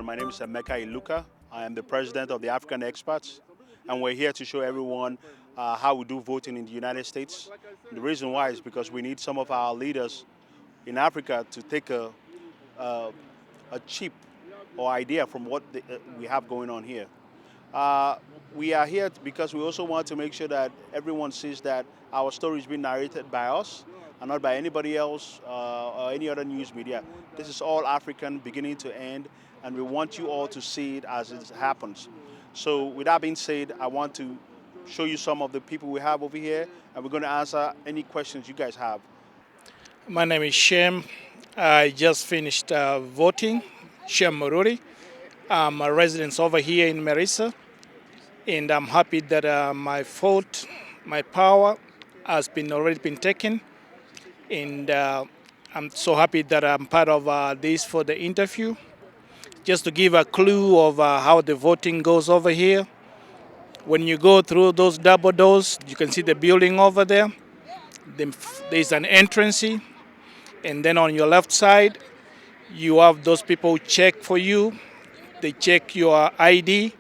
My name is Emeka Iluka. I am the president of the African Expats, and we're here to show everyone how we do voting in the United States. The reason why is because we need some of our leaders in Africa to take a, a cheap or idea from what we have going on here. Uh, we are here because we also want to make sure that everyone sees that our story is being narrated by us and not by anybody else or any other news media. This is all African, beginning to end, and we want you all to see it as it happens. So, with that being said, I want to show you some of the people we have over here, and we're going to answer any questions you guys have. My name is Shem. I just finished voting. Shem Maruri. I'm a resident over here in Marisa, and I'm happy that my vote, my power, has been already been taken, and I'm so happy that I'm part of this for the interview. Just to give a clue of how the voting goes over here. When you go through those double doors, you can see the building over there. There's an entrance, and then on your left side, you have those people check for you. They check your ID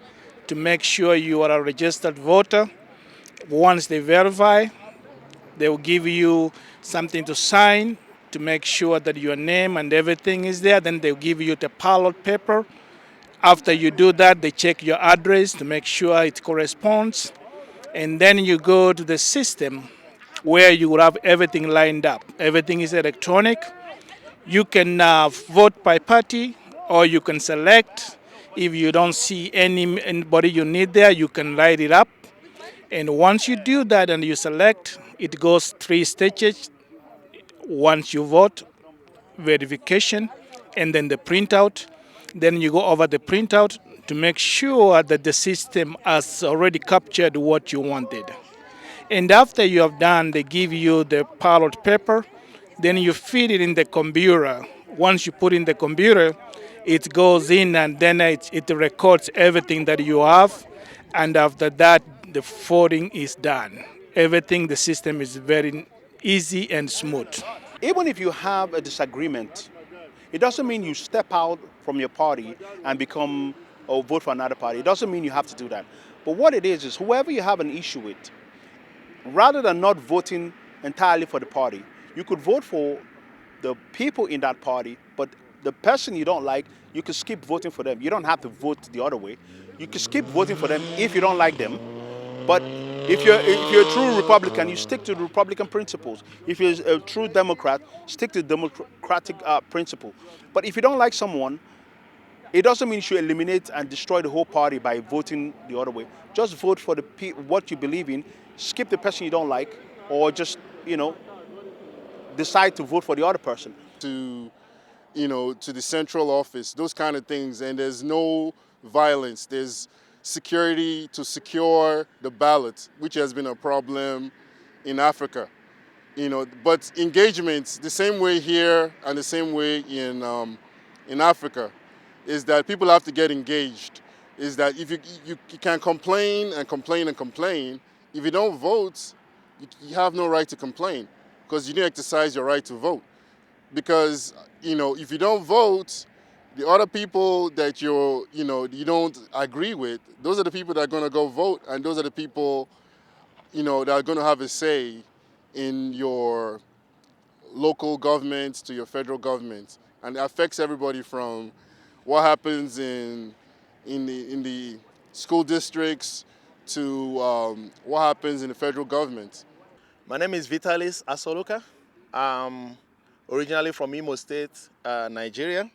to make sure you are a registered voter. Once they verify, they will give you something to sign to make sure that your name and everything is there. Then they'll give you the ballot paper. After you do that, they check your address to make sure it corresponds. And then you go to the system where you will have everything lined up. Everything is electronic. You can vote by party, or you can select. If you don't see anybody you need there, you can light it up. And once you do that and you select, it goes three stages. Once you vote, verification, and then the printout. Then you go over the printout to make sure that the system has already captured what you wanted. And after you have done, they give you the ballot paper. Then you feed it in the computer. Once you put in the computer, it goes in and then it records everything that you have. And after that, the voting is done. Everything, the system is very easy and smooth. Even if you have a disagreement, it doesn't mean you step out from your party and become or vote for another party. It doesn't mean you have to do that. But what it is whoever you have an issue with, rather than not voting entirely for the party, you could vote for the people in that party, but the person you don't like, you could skip voting for them. You don't have to vote the other way. You could skip voting for them if you don't like them. But if you're a true Republican, you stick to the Republican principles. If you're a true Democrat, stick to the Democratic principle. But if you don't like someone, it doesn't mean you should eliminate and destroy the whole party by voting the other way. Just vote for what you believe in. Skip the person you don't like, or just decide to vote for the other person. To the central office, those kind of things, and there's no violence. There's security to secure the ballot, which has been a problem in Africa. But engagements, the same way here and the same way in Africa, is that people have to get engaged. Is that if you can complain and complain and complain, if you don't vote, you have no right to complain because you didn't exercise your right to vote. Because if you don't vote, the other people that you don't agree with, those are the people that are going to go vote, and those are the people that are going to have a say in your local government to your federal government, and it affects everybody from what happens in the school districts to what happens in the federal government. My name is Vitalis Asoluka. I'm originally from Imo State, Nigeria.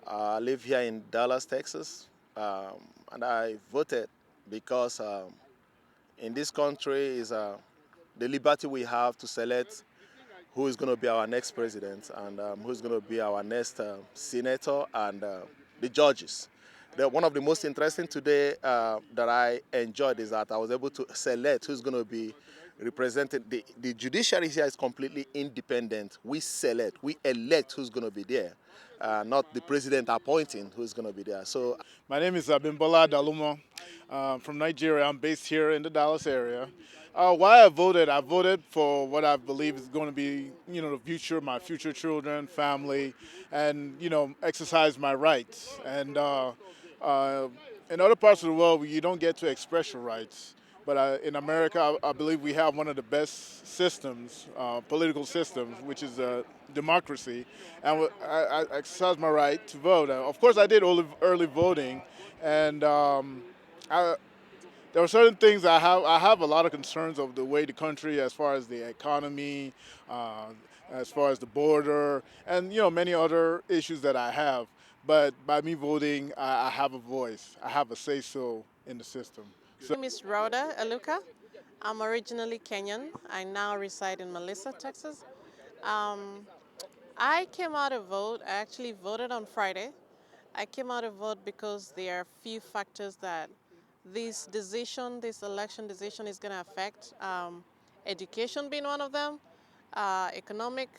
I live here in Dallas, Texas, and I voted because in this country is the liberty we have to select who is going to be our next president and who is going to be our next senator and the judges. One of the most interesting today that I enjoyed is that I was able to select who's going to be represented. The judiciary here is completely independent. We select, we elect who's going to be there, not the president appointing who's going to be there. So My name is Abimbola Dalumo from Nigeria. I'm based here in the Dallas area. Why I voted for what I believe is going to be, the future, my future children, family, and, exercise my rights. And uh, in other parts of the world, you don't get to express your rights. But in America, I believe we have one of the best systems, political systems, which is democracy. And I exercised my right to vote. Of course, I did early voting, and I, there are certain things I have a lot of concerns of the way the country, as far as the economy, uh, as far as the border, and many other issues that I have. But by me voting, I have a voice. I have a say so in the system. My name is Rhoda Aluka. I'm originally Kenyan. I now reside in Melissa, Texas. Um, I came out to vote. I actually voted on Friday. I came out to vote because there are a few factors that this election decision is going to affect. Education being one of them, economic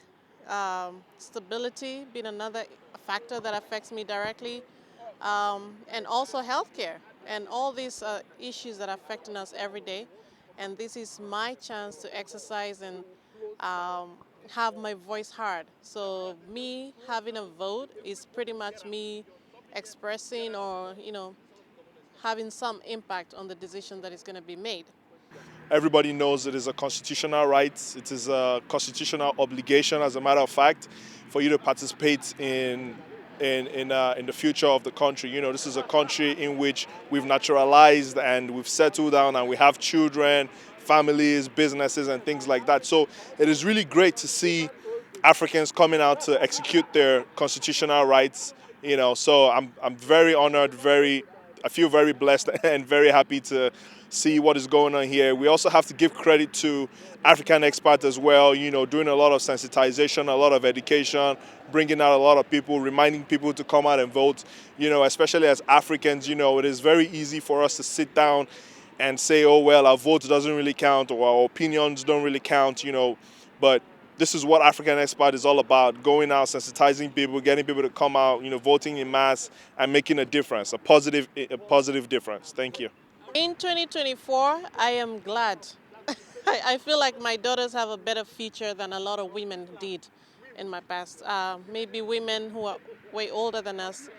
stability being another factor that affects me directly, and also healthcare and all these issues that are affecting us every day. And this is my chance to exercise and um, have my voice heard. So me having a vote is pretty much me expressing or having some impact on the decision that is going to be made. Everybody knows it is a constitutional right. It is a constitutional obligation, as a matter of fact, for you to participate in the future of the country. This is a country in which we've naturalized and we've settled down and we have children, families, businesses, and things like that. So it is really great to see Africans coming out to execute their constitutional rights. So I'm very honored, I feel very blessed and very happy to see what is going on here. We also have to give credit to African expats as well, doing a lot of sensitization, a lot of education, bringing out a lot of people, reminding people to come out and vote. Especially as Africans, it is very easy for us to sit down and say, oh, well, our vote doesn't really count or our opinions don't really count, but this is what African Expat is all about: going out, sensitizing people, getting people to come out, voting in mass and making a difference, a positive difference. Thank you. In 2024, I am glad. I feel like my daughters have a better future than a lot of women did in my past. Maybe women who are way older than us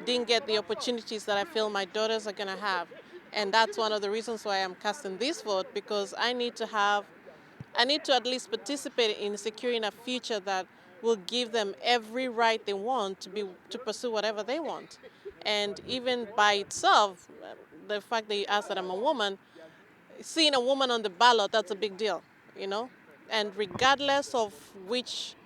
didn't get the opportunities that I feel my daughters are going to have. And that's one of the reasons why I'm casting this vote, because I need to at least participate in securing a future that will give them every right they want to pursue whatever they want. And even by itself, the fact that you asked that I'm a woman, seeing a woman on the ballot, that's a big deal, And regardless of which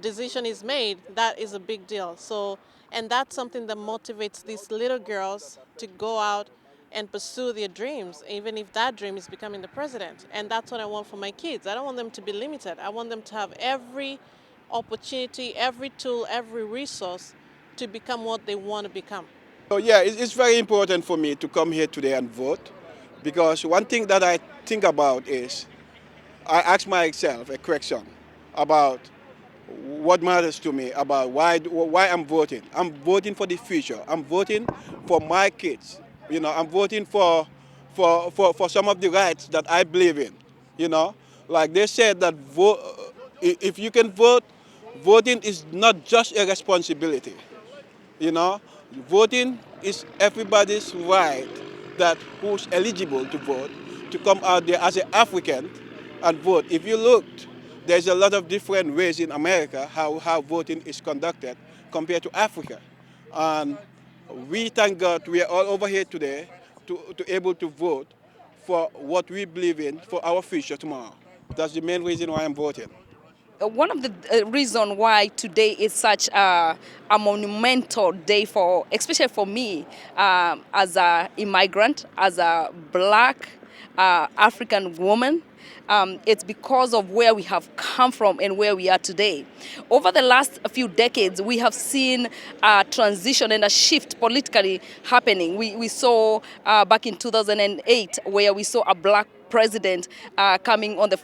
decision is made, that is a big deal. So, and that's something that motivates these little girls to go out and pursue their dreams, even if that dream is becoming the president. And that's what I want for my kids. I don't want them to be limited. I want them to have every opportunity, every tool, every resource to become what they want to become. So yeah, it's very important for me to come here today and vote, because one thing that I think about is I ask myself a question about what matters to me, about why I'm voting. I'm voting for the future. I'm voting for my kids. I'm voting for some of the rights that I believe in. Like they said that if you can vote, voting is not just a responsibility. You know, Voting is everybody's right, that who's eligible to vote, to come out there as an African and vote. If you looked, there's a lot of different ways in America how voting is conducted compared to Africa. And we thank God we are all over here today to able to vote for what we believe in for our future tomorrow. That's the main reason why I'm voting. One of the reason why today is such a monumental day for, especially for me, as a immigrant, as a black African woman, it's because of where we have come from and where we are today. Over the last few decades, we have seen a transition and a shift politically happening. We saw back in 2008 where we saw a black president coming on the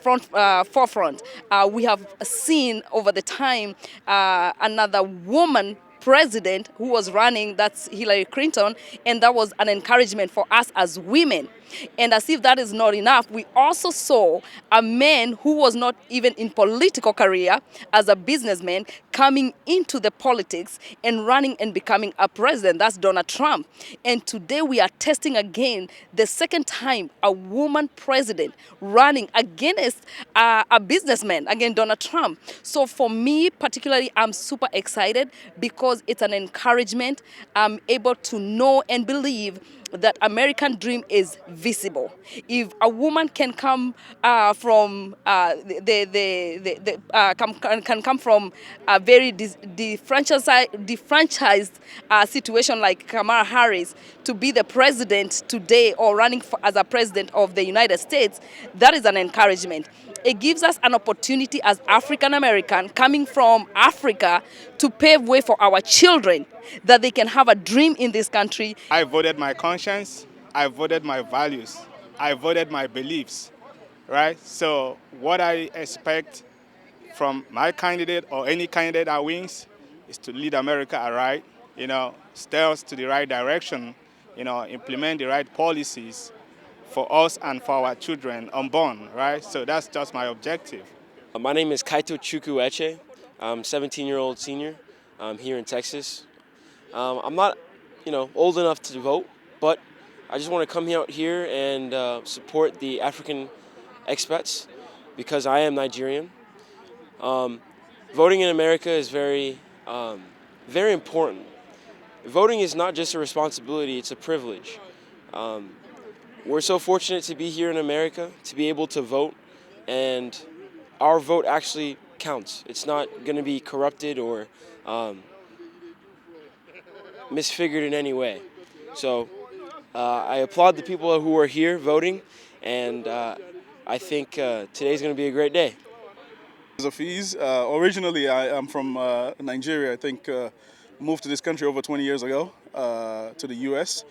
forefront. We have seen over the time another woman president who was running, that's Hillary Clinton, and that was an encouragement for us as women. And as if that is not enough, we also saw a man who was not even in political career as a businessman coming into the politics and running and becoming a president. That's Donald Trump. And today we are testing again the second time a woman president running against a businessman, again Donald Trump. So for me particularly, I'm super excited because it's an encouragement. I'm able to know and believe that American dream is visible. If a woman can come from can come from a very defranchised situation like Kamala Harris to be the president today or running as a president of the United States, that is an encouragement. It gives us an opportunity as African American coming from Africa to pave way for our children that they can have a dream in this country. I voted my conscience, I voted my values, I voted my beliefs, right? So what I expect from my candidate or any candidate that wins is to lead America aright, steer us to the right direction, implement the right policies for us and for our children unborn, right? So that's just my objective. My name is Kaito Chukwu Eche. I'm a 17-year-old senior here in Texas. I'm not, old enough to vote, but I just want to come out here and support the African expats because I am Nigerian. Voting in America is very, very important. Voting is not just a responsibility, it's a privilege. We're so fortunate to be here in America, to be able to vote, and our vote actually counts. It's not going to be corrupted or misfigured in any way. So I applaud the people who are here voting, and I think today's going to be a great day. Originally I am from Nigeria. I think moved to this country over 20 years ago to the U.S.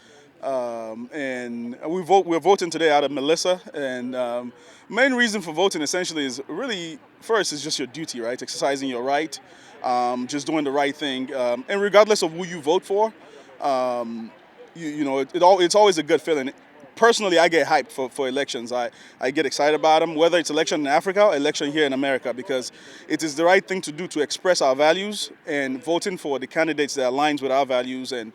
And we're voting today out of Melissa, and main reason for voting essentially is really, first, is just your duty, right? Exercising your right, just doing the right thing, and regardless of who you vote for, it's always a good feeling. Personally, I get hyped for elections. I get excited about them, whether it's election in Africa or election here in America, because it is the right thing to do to express our values, and voting for the candidates that aligns with our values and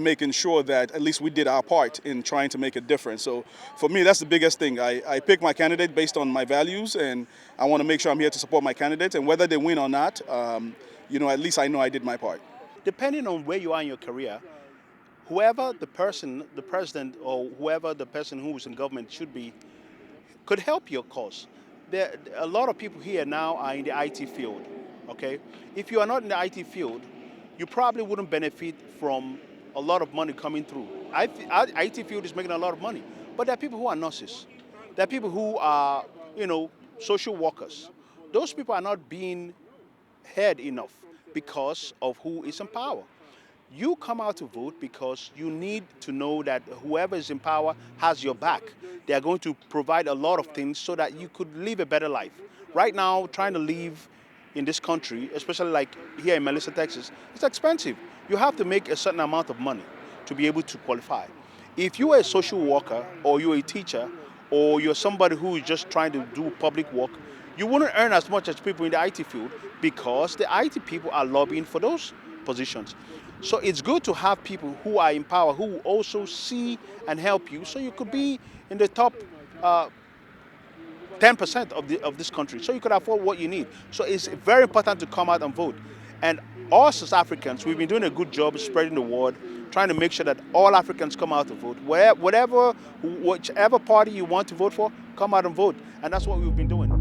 making sure that at least we did our part in trying to make a difference. So for me, that's the biggest thing. I pick my candidate based on my values, and I want to make sure I'm here to support my candidate, and whether they win or not, at least I know I did my part. Depending on where you are in your career, whoever the president, or whoever the person who's in government should be, could help your cause. A lot of people here now are in the IT field, okay? If you are not in the IT field, you probably wouldn't benefit from a lot of money coming through. IT field is making a lot of money, but there are people who are nurses. There are people who are, social workers. Those people are not being heard enough because of who is in power. You come out to vote because you need to know that whoever is in power has your back. They are going to provide a lot of things so that you could live a better life. Right now, trying to live in this country, especially like here in Melissa, Texas, it's expensive. You have to make a certain amount of money to be able to qualify. If you are a social worker, or you're a teacher, or you're somebody who is just trying to do public work, you wouldn't earn as much as people in the IT field because the IT people are lobbying for those positions. So it's good to have people who are in power who also see and help you, so you could be in the top 10% of this country, so you could afford what you need. So it's very important to come out and vote. And us as Africans, we've been doing a good job spreading the word, trying to make sure that all Africans come out to vote. Whichever party you want to vote for, come out and vote. And that's what we've been doing.